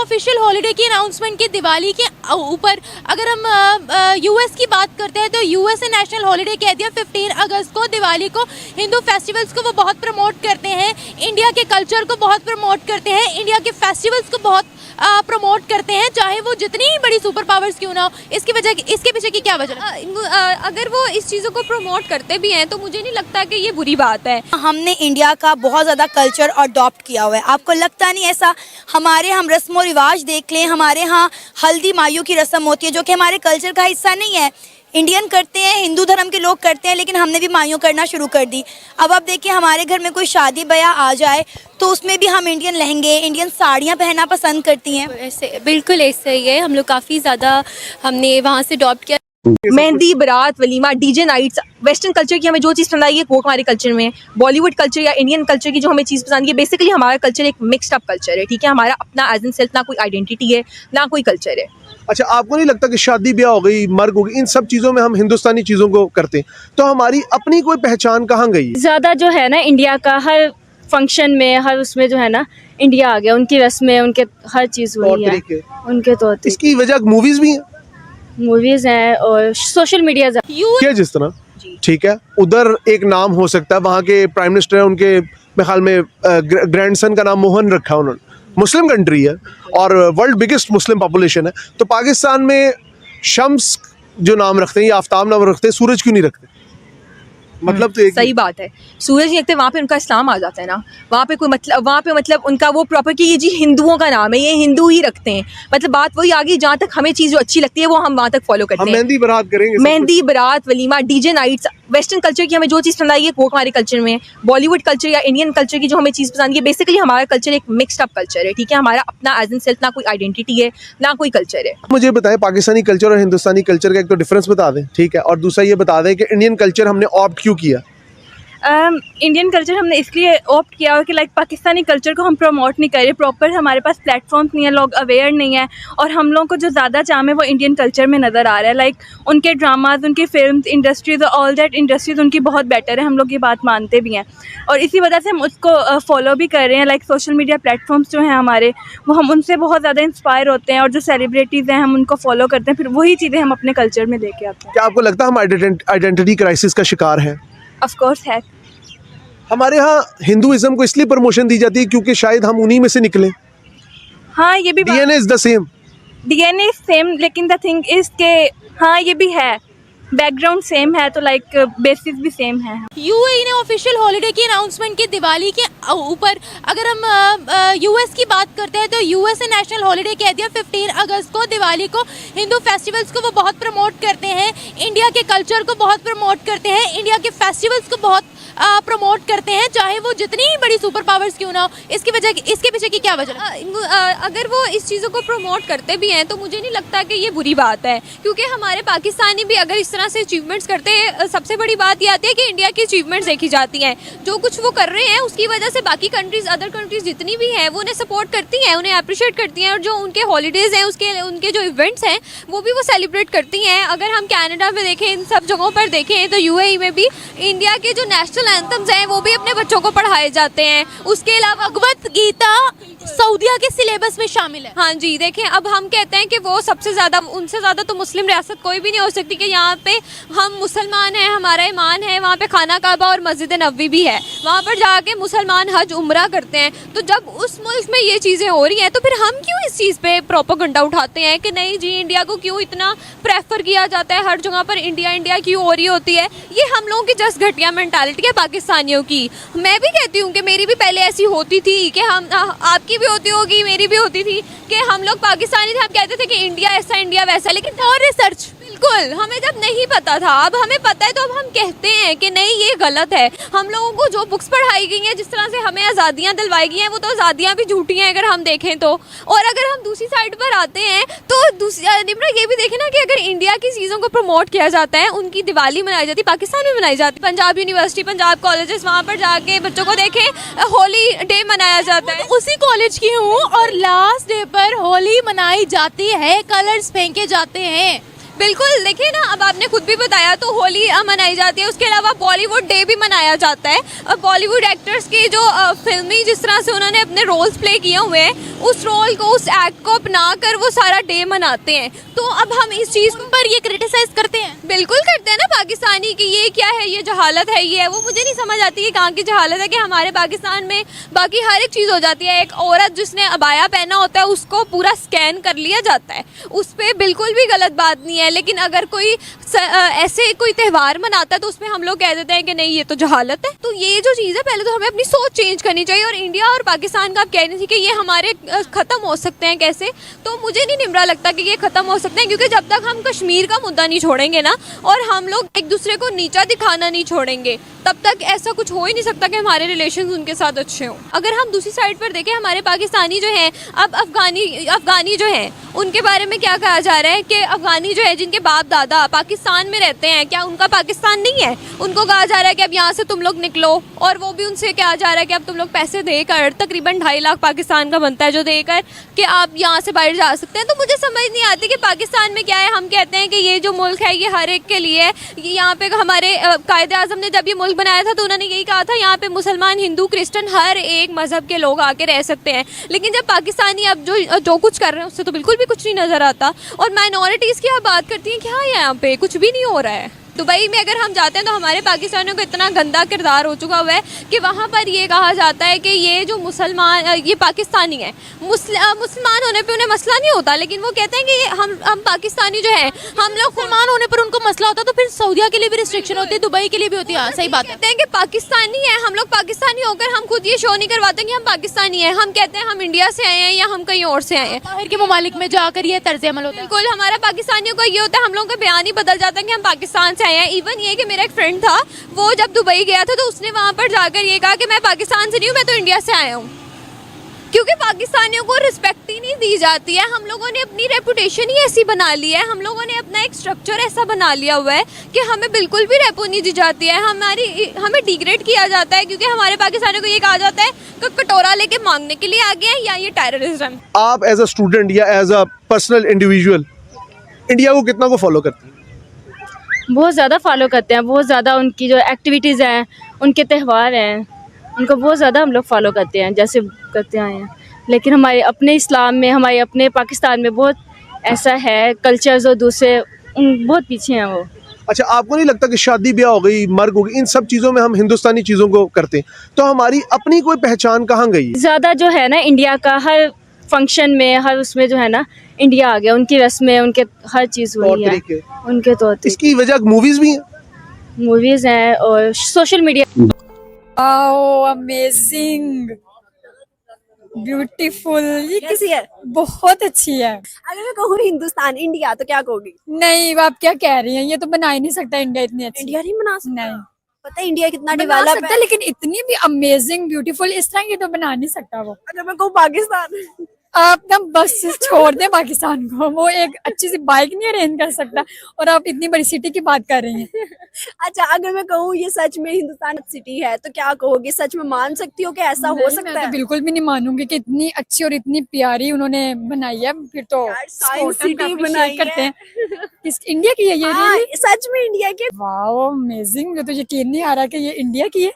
Official holiday की announcement की दिवाली के ऊपर अगर हम यूएस की बात करते हैं तो यूएस ने नेशनल हॉलिडे कह दिया 15 अगस्त को। दिवाली को हिंदू फेस्टिवल्स को वो बहुत प्रमोट करते हैं, इंडिया के कल्चर को बहुत प्रमोट करते हैं, इंडिया के फेस्टिवल्स को बहुत प्रमोट करते हैं, चाहे वो जितनी बड़ी सुपर पावर्स क्यों ना हो। इसके पीछे की क्या वजह है? अगर वो इस चीज़ों को प्रमोट करते भी हैं तो मुझे नहीं लगता कि ये बुरी बात है। हमने इंडिया का बहुत ज़्यादा कल्चर अडॉप्ट किया हुआ है, आपको लगता नहीं ऐसा? हमारे हम रस्म व रिवाज देख लें, हमारे यहाँ हल्दी माइयों की रस्म होती है जो कि हमारे कल्चर का हिस्सा नहीं है। इंडियन करते हैं, हिंदू धर्म के लोग करते हैं, लेकिन हमने भी माइयों करना शुरू कर दी। अब आप देखिए हमारे घर में कोई शादी ब्याह आ जाए तो उसमें भी हम इंडियन लहंगे, इंडियन साड़ियाँ पहनना पसंद करती हैं। ऐसे बिल्कुल ऐसे ही है, हम लोग काफ़ी ज़्यादा हमने वहाँ से अडॉप्ट किया। Mehndi, baraat, walima, DJ nights, western culture की हमें जो चीज़ पसंद आई है वो हमारे कल्चर में है। बॉलीवुड कल्चर या इंडियन कल्चर की जो हमें चीज़ पसंद है, बेसिकली हमारा कल्चर एक मिक्स्ड अप कल्चर है, ठीक है। हमारा अपना एज एन सेल्फ ना कोई आइडेंटिटी है ना कोई कल्चर है। अच्छा, आपको नहीं लगता कि शादी ब्याह हो गई, मर्ग हो गई, इन सब चीज़ों में हम हिंदुस्तानी चीज़ों को करते हैं, तो हमारी अपनी कोई पहचान कहाँ गई? ज़्यादा जो है ना इंडिया का हर फंक्शन में, हर उसमें जो है ना इंडिया आ गया, उनकी रस्में, उनके हर चीज़ हुई है, उनके तौर तरीके। इसकी वजह मूवीज़ भी हैं, मूवीज़ हैं और सोशल मीडिया क्या जिस तरह, ठीक है, उधर एक नाम हो सकता है, वहाँ के प्राइम मिनिस्टर है, उनके मेरे ख्याल में ग्रैंडसन का नाम मोहन रखा है उन्होंने, मुस्लिम कंट्री है और वर्ल्ड बिगेस्ट मुस्लिम पॉपुलेशन है। तो पाकिस्तान में शम्स जो नाम रखते हैं या आफ्ताब नाम रखते हैं, सूरज क्यों नहीं रखते? मतलब तो एक सही बात है, सूरज नहीं रखते, वहाँ पे उनका इस्लाम आ जाता है ना, वहाँ पे कोई मतलब, वहाँ पे मतलब उनका वो प्रॉपर कि ये जी हिंदुओं का नाम है, ये हिंदू ही रखते हैं। मतलब बात वही आ गई, जहाँ तक हमें चीज़ जो अच्छी लगती है वो हम वहाँ तक फॉलो करते हैं। मेहंदी बारात करेंगे, mehndi, baraat, walima, DJ nights, western culture की हमें जो चीज़ पसंद आई है वो हमारे कल्चर में है। बॉलीवुड कल्चर या इंडियन कल्चर की जो हमें चीज़ पसंद है, बेसिकली हमारा कल्चर एक मिक्स्ड अप कल्चर है, ठीक है। हमारा अपना एज एन सेल्फ ना कोई आइडेंटिटी है ना कोई कल्चर है। मुझे बताएं पाकिस्तानी कल्चर और हिंदुस्तानी कल्चर का एक तो डिफरेंस बता दें, ठीक है, और दूसरा ये बता दें कि इंडियन कल्चर हमने ऑप्ट क्यों किया? इंडियन कल्चर हमने इसलिए ऑप्ट किया है कि लाइक पाकिस्तानी कल्चर को हम प्रमोट नहीं कर रहे प्रॉपर, हमारे पास प्लेटफॉर्म्स नहीं है, लोग अवेयर नहीं है, और हम लोगों को जो ज़्यादा चाम है वो इंडियन कल्चर में नज़र आ रहा है। लाइक उनके ड्रामाज, उनकी film industries, all that industries उनकी बहुत बेटर है, हम लोग ये बात मानते भी हैं, और इसी वजह से हम उसको फॉलो भी कर रहे हैं। लाइक सोशल मीडिया प्लेटफॉर्म्स जो हैं हमारे, वो हम उनसे बहुत ज़्यादा इंस्पायर होते हैं, और जो सेलिब्रिटीज़ हैं हम उनको फॉलो करते हैं, फिर वही चीज़ें हम अपने कल्चर में लेके आते हैं। क्या आपको लगता है हम आइडेंटिटी क्राइसिस का शिकार हैं? ऑफकोर्स है। हमारे यहाँ हिंदुइज्म को इसलिए प्रमोशन दी जाती है क्योंकि शायद हम उन्हीं में से निकले। हाँ, ये भी DNA is the same, DNA same, लेकिन द थिंग इज के हाँ ये भी है, बैकग्राउंड सेम है, तो लाइक बेसिस भी सेम है। यूएई ने ऑफिशियल हॉलिडे की अनाउंसमेंट की दिवाली के ऊपर अगर हम यूएस की बात करते हैं तो यूएस ने नेशनल हॉलिडे कह दिया 15 अगस्त को। दिवाली को हिंदू फेस्टिवल्स को वो बहुत प्रमोट करते हैं, इंडिया के कल्चर को बहुत प्रमोट करते हैं, इंडिया के फेस्टिवल्स को बहुत प्रमोट करते हैं, चाहे वो जितनी बड़ी सुपर पावर्स क्यों ना हो। इसके पीछे की क्या वजह है? अगर वो इस चीज़ों को प्रमोट करते भी हैं तो मुझे नहीं लगता कि ये बुरी बात है, क्योंकि हमारे पाकिस्तानी भी अगर इस तरह से अचीवमेंट्स करते हैं, सबसे बड़ी बात ये आती है कि इंडिया की अचीवमेंट्स देखी जाती हैं। जो कुछ वो कर रहे हैं उसकी वजह से बाकी कंट्रीज़, अदर कंट्रीज़ जितनी भी हैं वो उन्हें सपोर्ट करती हैं, उन्हें अप्रिशिएट करती हैं, और जो उनके हॉलीडेज़ हैं उनके जो इवेंट्स हैं वो भी वो सेलिब्रेट करती हैं। अगर हम कनाडा में देखें, इन सब जगहों पर देखें, तो यूएई में भी इंडिया के जो नेशनल एंथम्स हैं वो भी अपने बच्चों को पढ़ाए जाते हैं। उसके अलावा भगवत गीता सऊदीया के सिलेबस में शामिल है। हाँ जी, देखें, अब हम कहते हैं कि वो सबसे ज़्यादा, उनसे ज़्यादा तो मुस्लिम रियासत कोई भी नहीं हो सकती, कि यहाँ पे हम मुसलमान हैं, हमारा ईमान है, वहाँ पे खाना काबा और मस्जिद नबवी भी है, वहाँ पर जाके मुसलमान हज उम्रा करते हैं। तो जब उस मुल्क में ये चीज़ें हो रही हैं तो फिर हम क्यों इस चीज़ पे प्रोपेगेंडा उठाते हैं कि नहीं जी इंडिया को क्यों इतना प्रेफर किया जाता है, हर जगह पर इंडिया इंडिया क्यों हो रही होती है? ये हम लोगों की जस्ट घटिया मेंटालिटी है पाकिस्तानियों की। मैं भी कहती हूँ कि मेरी भी पहले ऐसी होती थी, कि हम, आपकी भी होती होगी, मेरी भी होती थी, कि हम लोग पाकिस्तानी थे, हम कहते थे कि इंडिया ऐसा इंडिया वैसा, लेकिन और रिसर्च बिल्कुल हमें जब नहीं पता था, अब हमें पता है तो अब हम कहते हैं कि नहीं ये गलत है। हम लोगों को जो बुक्स पढ़ाई गई हैं, जिस तरह से हमें आज़ादियाँ दिलवाई गई हैं, वो तो आज़ादियाँ भी झूठी हैं अगर हम देखें तो। और अगर हम दूसरी साइड पर आते हैं तो निम्रा ये भी देखें ना कि अगर इंडिया की चीज़ों को प्रमोट किया जाता है, उनकी दिवाली मनाई जाती है, पाकिस्तान में मनाई जाती है, पंजाब यूनिवर्सिटी, पंजाब कॉलेजेस, वहाँ पर जाके बच्चों को देखें होली डे मनाया जाता है। उसी कॉलेज की हूँ और लास्ट डे पर होली मनाई जाती है, कलर्स फेंके जाते हैं। बिल्कुल, देखिए ना, अब आपने खुद भी बताया तो होली मनाई जाती है, उसके अलावा बॉलीवुड डे भी मनाया जाता है। और बॉलीवुड एक्टर्स की जो फिल्मी जिस तरह से उन्होंने अपने रोल्स प्ले किए हुए हैं, उस रोल को, उस एक्ट को अपना कर वो सारा डे मनाते हैं। तो अब हम इस चीज़ पर ये क्रिटिसाइज करते हैं, बिल्कुल करते हैं ना पाकिस्तानी कि ये क्या है, ये जहालत है, ये है वो। मुझे नहीं समझ आती है कहाँ की जहालत है कि हमारे पाकिस्तान में बाकी हर एक चीज़ हो जाती है। एक औरत जिसने अबाया पहना होता है उसको पूरा स्कैन कर लिया जाता है, उस पर बिल्कुल भी गलत बात नहीं है। लेकिन अगर कोई ऐसे कोई त्यौहार मनाता है तो उसमें हम लोग कह देते हैं कि नहीं ये तो जहालत है। तो ये जो चीज़ है, पहले तो हमें अपनी सोच चेंज करनी चाहिए। और इंडिया और पाकिस्तान का आप कह रही थी कि ये हमारे ख़त्म हो सकते हैं कैसे, तो मुझे नहीं निमरा लगता कि ये ख़त्म हो सकते हैं, क्योंकि जब तक हम कश्मीर का मुद्दा नहीं छोड़ेंगे ना, और हम लोग एक दूसरे को नीचा दिखाना नहीं छोड़ेंगे, तब तक ऐसा कुछ हो ही नहीं सकता कि हमारे रिलेशन उनके साथ अच्छे हों। अगर हम दूसरी साइड पर देखें, हमारे पाकिस्तानी जो हैं, अब अफ़गानी जो हैं, उनके बारे में क्या कहा जा रहा है कि अफ़गानी जो है जिनके बाप दादा पाकिस्तान में रहते हैं, क्या उनका पाकिस्तान नहीं है? उनको कहा जा रहा है कि अब यहाँ से तुम लोग निकलो, और वो भी उनसे कहा जा रहा है कि अब तुम लोग पैसे देकर, तकरीबन 2.5 लाख पाकिस्तान का बनता है जो देकर कि आप यहाँ से बाहर जा सकते हैं। तो मुझे समझ नहीं आती कि पाकिस्तान में क्या है। हम कहते हैं कि ये जो मुल्क है ये हर एक के लिए है। यहाँ पे हमारे कायदे आज़म ने जब ये मुल्क बनाया था तो उन्होंने यही कहा था यहाँ पे मुसलमान, हिंदू, क्रिश्चियन हर एक मज़हब के लोग आके रह सकते हैं। लेकिन जब पाकिस्तानी अब जो कुछ कर रहे हैं उससे तो बिल्कुल भी कुछ नहीं नज़र आता। और माइनॉरिटीज़ की आप बात करती हैं, क्या है यहाँ पे? कुछ भी नहीं हो रहा है। दुबई में अगर हम जाते हैं तो हमारे पाकिस्तानियों का इतना गंदा किरदार हो चुका हुआ है कि वहाँ पर ये कहा जाता है कि ये जो मुसलमान, ये पाकिस्तानी है, मुसलमान होने पे उन्हें मसला नहीं होता, लेकिन वो कहते हैं कि ये हम पाकिस्तानी जो है, हम लोग मुसलमान होने पर उनको मसला होता तो फिर सऊदिया के लिए भी रिस्ट्रिक्शन होती है, दुबई के लिए भी होती है। हाँ, सही बात है। कहते हैं कि पाकिस्तानी है, हम लोग पाकिस्तानी होकर हम खुद ये शो नहीं करवाते कि हम पाकिस्तानी हैं। हम कहते हैं हम इंडिया से आए हैं या हम कहीं और से आए हैं। बाहर के ममालिक में जाकर ये तर्ज अमल होता है। बिल्कुल, हमारा पाकिस्तानियों का ये होता है, हम लोगों का बयान ही बदल जाता है कि हम पाकिस्तान से आए हैं। इवन ये कि मेरा एक फ्रेंड था, वो जब दुबई गया था तो उसने वहाँ पर जाकर ये कहा कि मैं पाकिस्तान से नहीं हूँ, मैं तो इंडिया से आया हूँ। क्योंकि पाकिस्तानियों को रिस्पेक्ट ही नहीं दी जाती है। हम लोगों ने अपनी रेपुटेशन ही ऐसी बना ली है, हम लोगों ने अपना एक स्ट्रक्चर ऐसा बना लिया हुआ है कि हमें बिल्कुल भी रेपो नहीं दी जाती है, हमें डिग्रेड किया जाता है। क्योंकि हमारे पाकिस्तानियों को ये कहा जाता है कि कटोरा लेके मांगने के लिए आ गए हैं या ये टेररिज्म। आप एज अ स्टूडेंट या as a personal individual India को कितना को फॉलो करते हैं? बहुत ज़्यादा फॉलो करते हैं, बहुत ज़्यादा उनकी जो एक्टिविटीज़ हैं, उनके त्यौहार हैं, उनको बहुत ज़्यादा हम लोग फॉलो करते हैं, जैसे करते आए हैं। लेकिन हमारे अपने इस्लाम में, हमारे अपने पाकिस्तान में बहुत ऐसा है, कल्चर्स और दूसरे बहुत पीछे हैं वो। अच्छा, आपको नहीं लगता कि शादी ब्याह हो गई, मर्ग हो गई, इन सब चीज़ों में हम हिंदुस्तानी चीज़ों को करते हैं, तो हमारी अपनी कोई पहचान कहाँ गई? ज़्यादा जो है ना, इंडिया का हर फंक्शन में, हर उसमें जो है ना, इंडिया आ गया, उनकी रस्में, उनके हर चीज़ वही है, उनके तौर तरीके। इसकी वजह मूवीज़ भी हैं, मूवीज़ हैं और सोशल मीडिया। अमेजिंग, ब्यूटीफुल, ये कैसी है? बहुत अच्छी है। अगर मैं कहूँ हिंदुस्तान, इंडिया, तो क्या कहोगी? नहीं, आप क्या कह रही हैं, ये तो बना ही नहीं सकता इंडिया इतनी अच्छी। इंडिया नहीं बना सकता? नहीं पता है इंडिया कितना बना डेवलप सकता है, लेकिन इतनी भी अमेजिंग ब्यूटीफुल इस तरह की तो बना नहीं सकता वो। अगर मैं कहूँ पाकिस्तान, आप ना बस छोड़ दें पाकिस्तान को, वो एक अच्छी सी बाइक नहीं अरेंज कर सकता, और आप इतनी बड़ी सिटी की बात कर रही हैं। अच्छा अगर मैं कहूँ ये सच में हिंदुस्तान सिटी है, तो क्या कहोगे? सच में मान सकती हो कि ऐसा हो नहीं, सकता मैं है? तो बिल्कुल भी नहीं मानूंगी कि इतनी अच्छी और इतनी प्यारी उन्होंने बनाई है। फिर तो यार, साइंस इसको सिटी appreciate बनाई करते है। हैं। किस इंडिया की है ये? हाँ, really? सच में इंडिया के? वाओ, अमेजिंग, मुझे तो यकीन नहीं आ रहा कि ये इंडिया की है।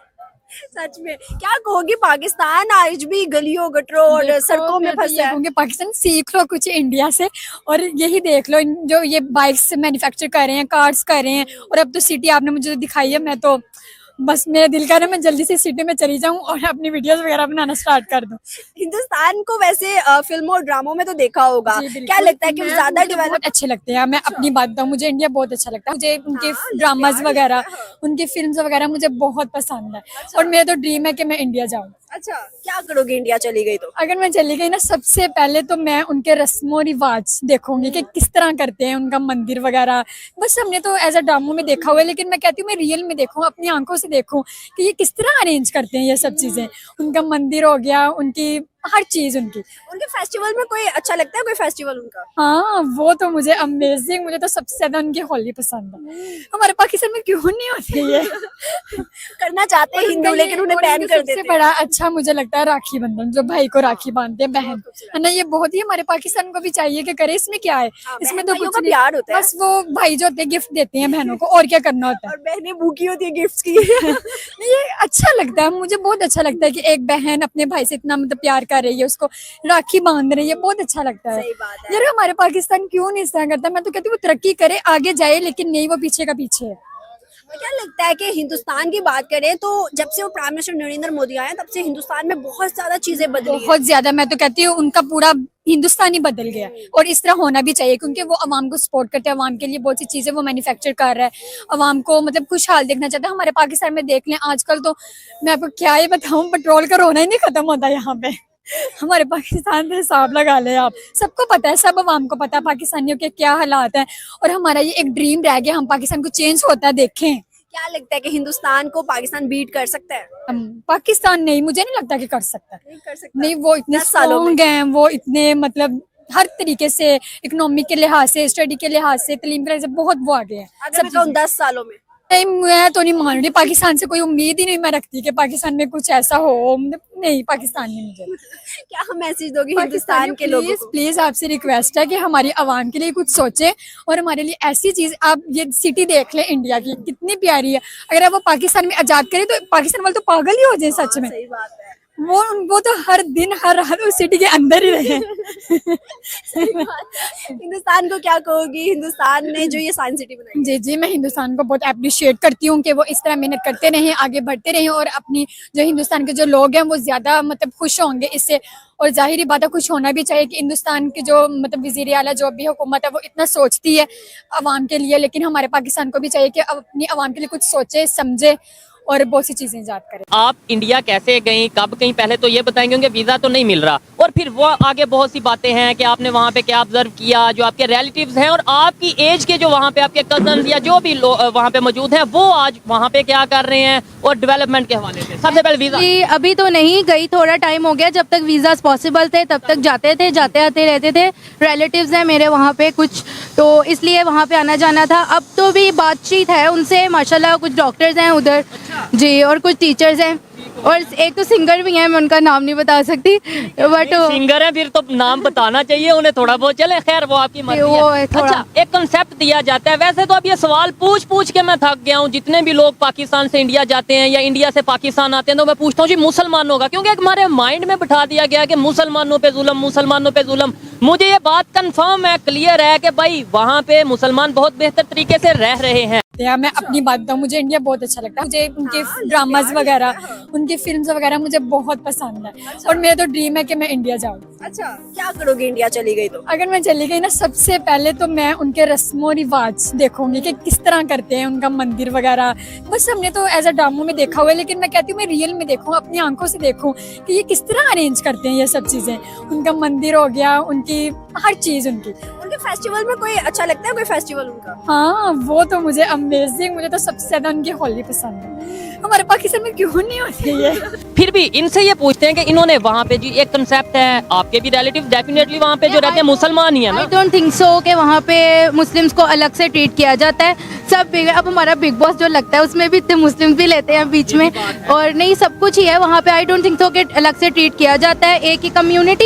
सच में क्या कहोगी? पाकिस्तान आज भी गलियों गटरों और देखो, सड़कों में मैं तो फंसा ये है। कहूंगी, पाकिस्तान सीख लो कुछ इंडिया से, और यही देख लो जो ये बाइक्स मैन्युफैक्चर कर रहे हैं, कार्स कर रहे हैं, और अब तो सिटी आपने मुझे दिखाई है, मैं तो बस मेरा दिल कर रहा है मैं जल्दी से सिटी में चली जाऊं और अपनी वीडियोस वगैरह बनाना स्टार्ट कर दूं। हिंदुस्तान को वैसे फिल्मों और ड्रामों में तो देखा होगा, जी, बिल्कुल। क्या लगता है कि वो मैं- ज्यादा मुझे डेवलप? बहुत अच्छे लगते हैं। मैं अपनी बात बताऊं, मुझे इंडिया बहुत अच्छा लगता है। मुझे उनके हाँ, ड्रामाज प्यार वगैरह, लगता है। उनकी फिल्म्स वगैरह मुझे बहुत पसंद है, और मेरा तो ड्रीम है कि मैं इंडिया जाऊं। अच्छा क्या करोगे इंडिया चली गई तो? अगर मैं चली गई ना, सबसे पहले तो मैं उनके रस्मों रिवाज देखूंगी कि किस तरह करते हैं, उनका मंदिर वगैरह। बस हमने तो एज अ ड्रामो में देखा हुआ है, लेकिन मैं कहती हूँ मैं रियल में देखूँ, अपनी आंखों से देखूँ कि ये किस तरह अरेंज करते हैं ये सब चीजें। उनका मंदिर हो गया, उनकी हर चीज़ उनकी। उनके फेस्टिवल में कोई अच्छा लगता है, कोई फेस्टिवल उनका? हाँ, वो तो मुझे अमेजिंग, मुझे तो सबसे ज्यादा उनकी होली पसंद है। हमारे पाकिस्तान में क्यों नहीं होती ये? करना चाहते हैं हिंदू, लेकिन उन्हें बैन कर देते सबसे हैं। बड़ा अच्छा मुझे लगता है राखी बंधन, जो भाई को राखी बांधते हैं बहन, है ना, ये बहुत ही हमारे पाकिस्तान को भी चाहिए कि करे। इसमें क्या है, हाँ, इसमें बहन तो भाइयों कुछ का नहीं, प्यार होता है। बस वो भाई जो होते हैं गिफ्ट देते हैं बहनों को, और क्या करना होता है। और बहनें भूखी होती है गिफ्ट्स की। नहीं, ये अच्छा लगता है, मुझे बहुत अच्छा लगता है कि एक बहन अपने भाई से इतना मतलब प्यार कर रही है, उसको राखी बांध रही है, बहुत अच्छा लगता है। सही बात है। यार हमारे पाकिस्तान क्यों नहीं इस तरह करता? मैं तो कहती हूँ वो तरक्की करे, आगे जाए, लेकिन नहीं, वो पीछे का पीछे है। तो क्या लगता है कि हिंदुस्तान की बात करें तो जब से वो प्राइम मिनिस्टर नरेंद्र मोदी आए तब से हिंदुस्तान में बहुत ज्यादा चीजें बदली हैं। बहुत ज्यादा, मैं तो कहती हूँ उनका पूरा हिंदुस्तान ही बदल गया, और इस तरह होना भी चाहिए, क्योंकि वो अवाम को सपोर्ट करते हैं, अवाम के लिए बहुत सी चीजें वो मैन्युफैक्चर कर रहा है, अवाम को मतलब खुशहाल देखना चाहता है। हमारे पाकिस्तान में देख लें आजकल तो, मैं आपको क्या ही बताऊं, पेट्रोल का रोना ही नहीं खत्म होता यहाँ पे। हमारे पाकिस्तान में हिसाब लगा ले आप, सबको पता है, सब अवाम को पता है पाकिस्तानियों के क्या हालात हैं, और हमारा ये एक ड्रीम रह गया, हम पाकिस्तान को चेंज होता देखें। क्या लगता है कि हिंदुस्तान को पाकिस्तान बीट कर सकता है? पाकिस्तान नहीं, मुझे नहीं लगता कि कर सकता है। नहीं कर सकता। नहीं, वो इतने 10 सालों में। स्ट्रॉन्ग हैं, वो इतने मतलब हर तरीके से, इकोनॉमिक के लिहाज से, स्टडी के लिहाज से, तालीम के लिहाज से बहुत वो आगे हैं। अगर मैं कहूँ 10 सालों में नहीं, मैं तो नहीं मान रही, पाकिस्तान से कोई उम्मीद ही नहीं मैं रखती कि पाकिस्तान में कुछ ऐसा हो, मतलब नहीं, पाकिस्तान नहीं। मुझे क्या हम मैसेज दोगे हिंदुस्तान के लोगों को? प्लीज आपसे रिक्वेस्ट है कि हमारी आवाम के लिए कुछ सोचे, और हमारे लिए ऐसी चीज, आप ये सिटी देख लें इंडिया की कितनी प्यारी है, अगर आप वो पाकिस्तान में आजाद करें तो पाकिस्तान वाले तो पागल ही हो जाए सच में। सही बात है। वो तो हर दिन हर रात उस सिटी के अंदर ही रहे। हिंदुस्तान को क्या कहोगी, हिंदुस्तान ने जो ये साइंस सिटी बनाई? जी जी, मैं हिंदुस्तान को बहुत अप्रिशिएट करती हूँ कि वो इस तरह मेहनत करते रहें, आगे बढ़ते रहें, और अपनी जो हिंदुस्तान के जो लोग हैं वो ज्यादा मतलब खुश होंगे इससे, और जाहिर बात है खुश होना भी चाहिए कि हिंदुस्तान के जो मतलब वजीर आला जो भी हुकूमत है वो इतना सोचती है अवाम के लिए, लेकिन हमारे पाकिस्तान को भी चाहिए कि अपनी अवाम के लिए कुछ सोचे समझे और बहुत सी चीजें ईजाद करें। आप इंडिया कैसे गई, कब गई, पहले तो ये बताएंगे, क्योंकि वीज़ा तो नहीं मिल रहा, और फिर वो आगे बहुत सी बातें हैं कि आपने वहाँ पे क्या ऑब्जर्व किया, जो आपके रिलेटिव्स हैं और आपकी एज के जो वहाँ पे आपके कजन या जो भी लोग वहाँ पे मौजूद हैं वो आज वहाँ पे क्या कर रहे हैं, और डेवलपमेंट के हवाले से। सबसे पहले वीज़ा। जी, अभी तो नहीं गई, थोड़ा टाइम हो गया, जब तक वीज़ा पॉसिबल थे तब तक जाते थे, जाते आते रहते थे। रिलेटिव्स हैं मेरे वहाँ पे कुछ, तो इसलिए वहाँ पे आना जाना था। अब तो भी बातचीत है उनसे, माशाल्लाह कुछ डॉक्टर्स हैं उधर जी, और कुछ टीचर्स हैं, और एक तो सिंगर भी हैं, मैं उनका नाम नहीं बता सकती, बट सिंगर है फिर तो नाम बताना चाहिए उन्हें थोड़ा बहुत, चले खैर वो आपकी मर्जी वो है। है थोड़ा। अच्छा, एक कंसेप्ट दिया जाता है, वैसे तो अब ये सवाल पूछ पूछ के मैं थक गया हूँ, जितने भी लोग पाकिस्तान से इंडिया जाते हैं या इंडिया से पाकिस्तान आते हैं तो मैं पूछता हूँ जी मुसलमानों का, क्योंकि हमारे माइंड में बिठा दिया गया कि मुसलमानों पे जुल्म, मुसलमानों पे जुल्म। मुझे ये बात कंफर्म है, क्लियर है कि भाई वहाँ पे मुसलमान बहुत बेहतर तरीके से रह रहे हैं। या मैं अपनी बात बताऊं, मुझे इंडिया बहुत अच्छा लगता है, मुझे उनके ड्रामाज वगैरह, उनकी फिल्म्स वगैरह मुझे बहुत पसंद है, और मेरा तो ड्रीम है कि मैं इंडिया जाऊं। अच्छा, क्या करोगे इंडिया चली गई तो? अगर मैं चली गई ना, सबसे पहले तो मैं उनके रस्मों रिवाज देखूंगी कि किस तरह करते हैं, उनका मंदिर वगैरह। बस हमने तो एज अ ड्रामो में देखा हुआ है, लेकिन मैं कहती हूँ मैं रियल में देखूँ, अपनी आंखों से देखूँ कि ये किस तरह अरेंज करते हैं ये सब चीजें। उनका मंदिर हो गया, उनकी हर चीज उनकी। उनके फेस्टिवल में कोई अच्छा लगता है, कोई फेस्टिवल उनका? हाँ, वो तो मुझे अमेजिंग, मुझे तो सबसे ज्यादा उनकी होली पसंद है। हमारे पाकिस्तान में क्यों नहीं होती ये? फिर भी इनसे ये पूछते हैं कि इन्होंने वहाँ पे जी एक कंसेप्ट है, आपके भी रिलेटिव डेफिनेटली वहाँ पे जो रहते हैं मुसलमान ही है ना? आई डोंट थिंक सो कि वहाँ पे मुस्लिम्स को अलग से ट्रीट किया जाता है। सब अब हमारा बिग बॉस जो लगता है उसमें भी इतने मुस्लिम भी लेते हैं बीच में, और नहीं सब कुछ ही है वहाँ पे। आई डोंट थिंक सो कि अलग से ट्रीट किया जाता है, एक ही कम्युनिटी